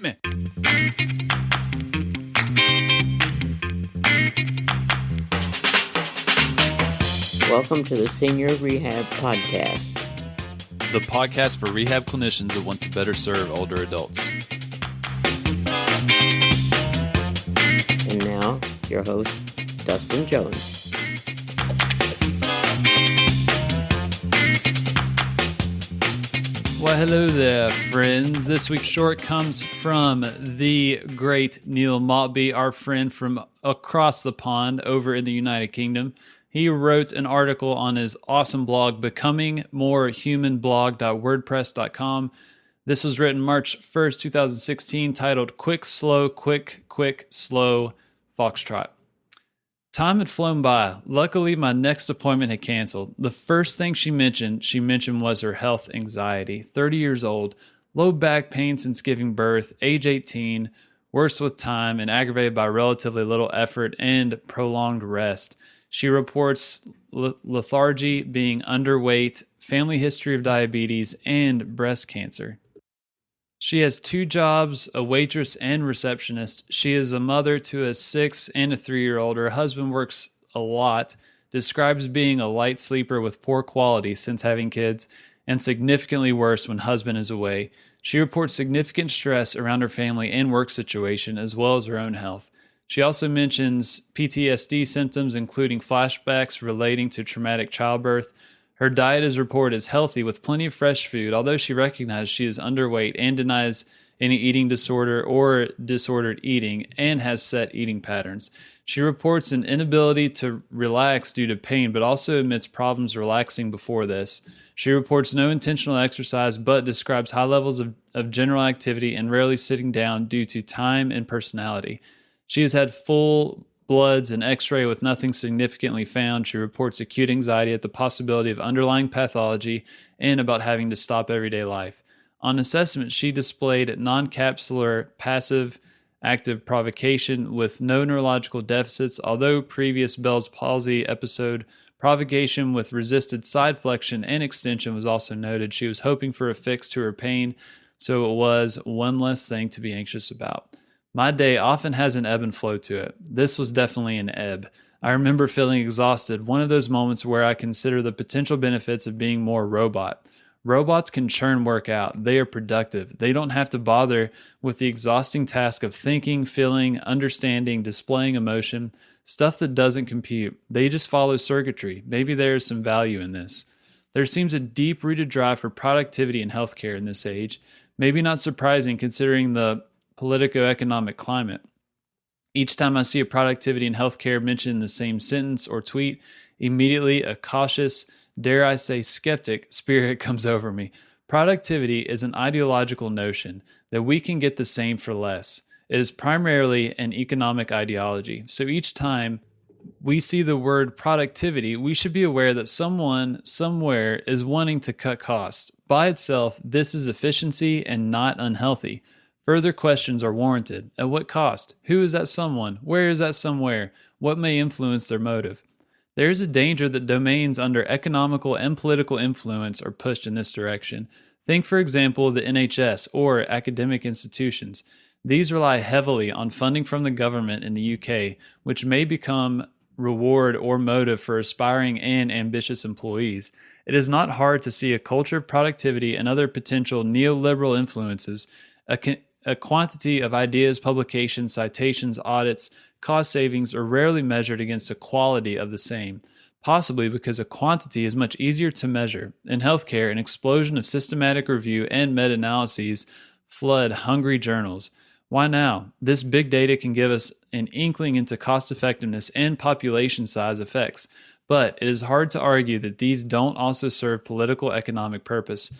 me. Welcome to the Senior Rehab Podcast. The podcast for rehab clinicians that want to better serve older adults. And now, your host, Dustin Jones. Well, hello there, friends. This week's short comes from the great Neil Maltby, our friend from across the pond over in the United Kingdom. He wrote an article on his awesome blog, becomingmorehumanblog.wordpress.com. This was written March 1st, 2016, titled Quick, Slow, Foxtrot. Time had flown by. Luckily, my next appointment had canceled. The first thing she mentioned was her health anxiety. 30 years old, low back pain since giving birth, age 18, worse with time, and aggravated by relatively little effort and prolonged rest. She reports lethargy, being underweight, family history of diabetes, and breast cancer. She has 2 jobs, a waitress and receptionist. She is a mother to a 6 and a 3-year-old. Her husband works a lot, describes being a light sleeper with poor quality since having kids, and significantly worse when husband is away. She reports significant stress around her family and work situation, as well as her own health. She also mentions PTSD symptoms, including flashbacks relating to traumatic childbirth. Her diet is reported as healthy with plenty of fresh food, although she recognizes she is underweight and denies any eating disorder or disordered eating and has set eating patterns. She reports an inability to relax due to pain, but also admits problems relaxing before this. She reports no intentional exercise, but describes high levels of general activity and rarely sitting down due to time and personality. She has had full bloods and x-ray with nothing significantly found. She reports acute anxiety at the possibility of underlying pathology and about having to stop everyday life. On assessment, she displayed non-capsular passive active provocation with no neurological deficits, although previous Bell's palsy episode provocation with resisted side flexion and extension was also noted. She was hoping for a fix to her pain, so it was one less thing to be anxious about. My day often has an ebb and flow to it. This was definitely an ebb. I remember feeling exhausted, one of those moments where I consider the potential benefits of being more robot. Robots can churn work out. They are productive. They don't have to bother with the exhausting task of thinking, feeling, understanding, displaying emotion, stuff that doesn't compute. They just follow circuitry. Maybe there is some value in this. There seems a deep-rooted drive for productivity in healthcare in this age. Maybe not surprising considering the politico-economic climate. Each time I see a productivity in healthcare mentioned in the same sentence or tweet, immediately a cautious, dare I say skeptic, spirit comes over me. Productivity is an ideological notion that we can get the same for less. It is primarily an economic ideology. So each time we see the word productivity, we should be aware that someone somewhere is wanting to cut costs. By itself, this is efficiency and not unhealthy. Further questions are warranted. At what cost? Who is that someone? Where is that somewhere? What may influence their motive? There is a danger that domains under economical and political influence are pushed in this direction. Think, for example, the NHS or academic institutions. These rely heavily on funding from the government in the UK, which may become reward or motive for aspiring and ambitious employees. It is not hard to see a culture of productivity and other potential neoliberal influences, a quantity of ideas, publications, citations, audits, cost savings are rarely measured against a quality of the same, possibly because a quantity is much easier to measure. In healthcare, an explosion of systematic review and meta-analyses flood hungry journals. Why now? This big data can give us an inkling into cost effectiveness and population size effects, but it is hard to argue that these don't also serve political economic purpose.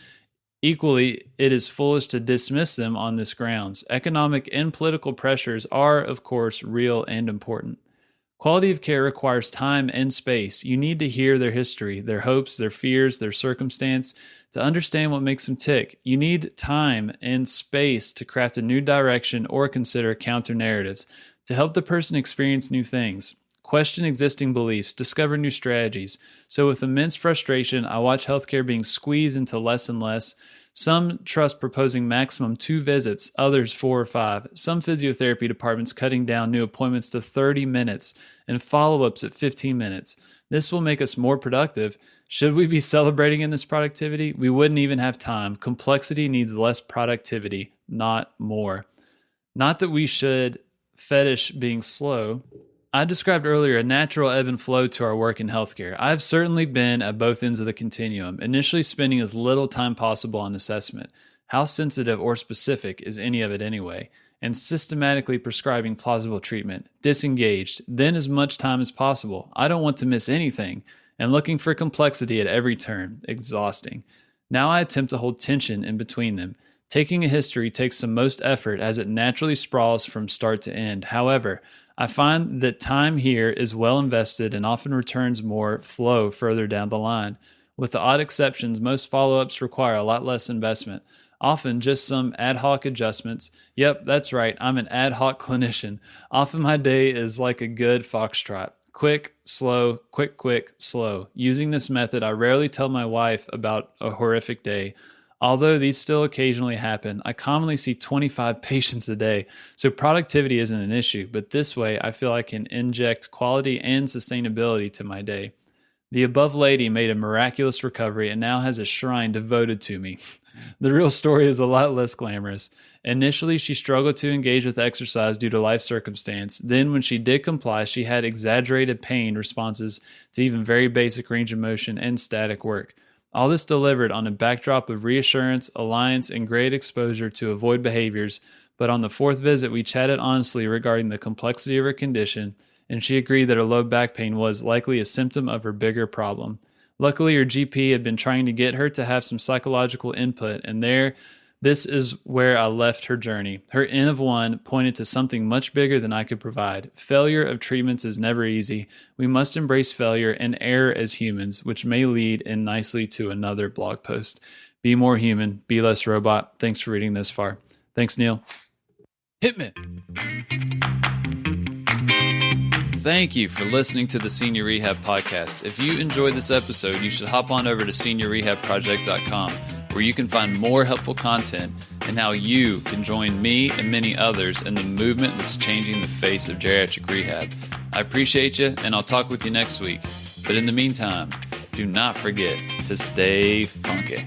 Equally, it is foolish to dismiss them on this grounds. Economic and political pressures are, of course, real and important. Quality of care requires time and space. You need to hear their history, their hopes, their fears, their circumstance, to understand what makes them tick. You need time and space to craft a new direction or consider counter narratives to help the person experience new things. question existing beliefs, discover new strategies. So with immense frustration, I watch healthcare being squeezed into less and less. Some trusts proposing maximum 2 visits, others 4 or 5. Some physiotherapy departments cutting down new appointments to 30 minutes and follow-ups at 15 minutes. This will make us more productive. Should we be celebrating in this productivity? We wouldn't even have time. Complexity needs less productivity, not more. Not that we should fetish being slow. I described earlier a natural ebb and flow to our work in healthcare. I've certainly been at both ends of the continuum, initially spending as little time possible on assessment. How sensitive or specific is any of it anyway? And systematically prescribing plausible treatment, disengaged, then as much time as possible. I don't want to miss anything, and looking for complexity at every turn, exhausting. Now I attempt to hold tension in between them. Taking a history takes the most effort as it naturally sprawls from start to end. However, I find that time here is well invested and often returns more flow further down the line. With the odd exceptions, most follow-ups require a lot less investment. Often just some ad hoc adjustments. Yep, that's right, I'm an ad hoc clinician. Often my day is like a good foxtrot. Quick, slow, quick, slow. Using this method, I rarely tell my wife about a horrific day. Although these still occasionally happen, I commonly see 25 patients a day, so productivity isn't an issue, but this way I feel I can inject quality and sustainability to my day. The above lady made a miraculous recovery and now has a shrine devoted to me. The real story is a lot less glamorous. Initially, she struggled to engage with exercise due to life circumstance. Then, when she did comply, she had exaggerated pain responses to even very basic range of motion and static work. All this delivered on a backdrop of reassurance, alliance, and great exposure to avoid behaviors. But on the 4th visit, we chatted honestly regarding the complexity of her condition, and she agreed that her low back pain was likely a symptom of her bigger problem. Luckily, her GP had been trying to get her to have some psychological input, and this is where I left her journey. Her N of 1 pointed to something much bigger than I could provide. Failure of treatments is never easy. We must embrace failure and error as humans, which may lead in nicely to another blog post. Be more human, be less robot. Thanks for reading this far. Thanks, Neil. Hit me. Thank you for listening to the Senior Rehab Podcast. If you enjoyed this episode, you should hop on over to seniorrehabproject.com, where you can find more helpful content and how you can join me and many others in the movement that's changing the face of geriatric rehab. I appreciate you, and I'll talk with you next week. But in the meantime, do not forget to stay funky.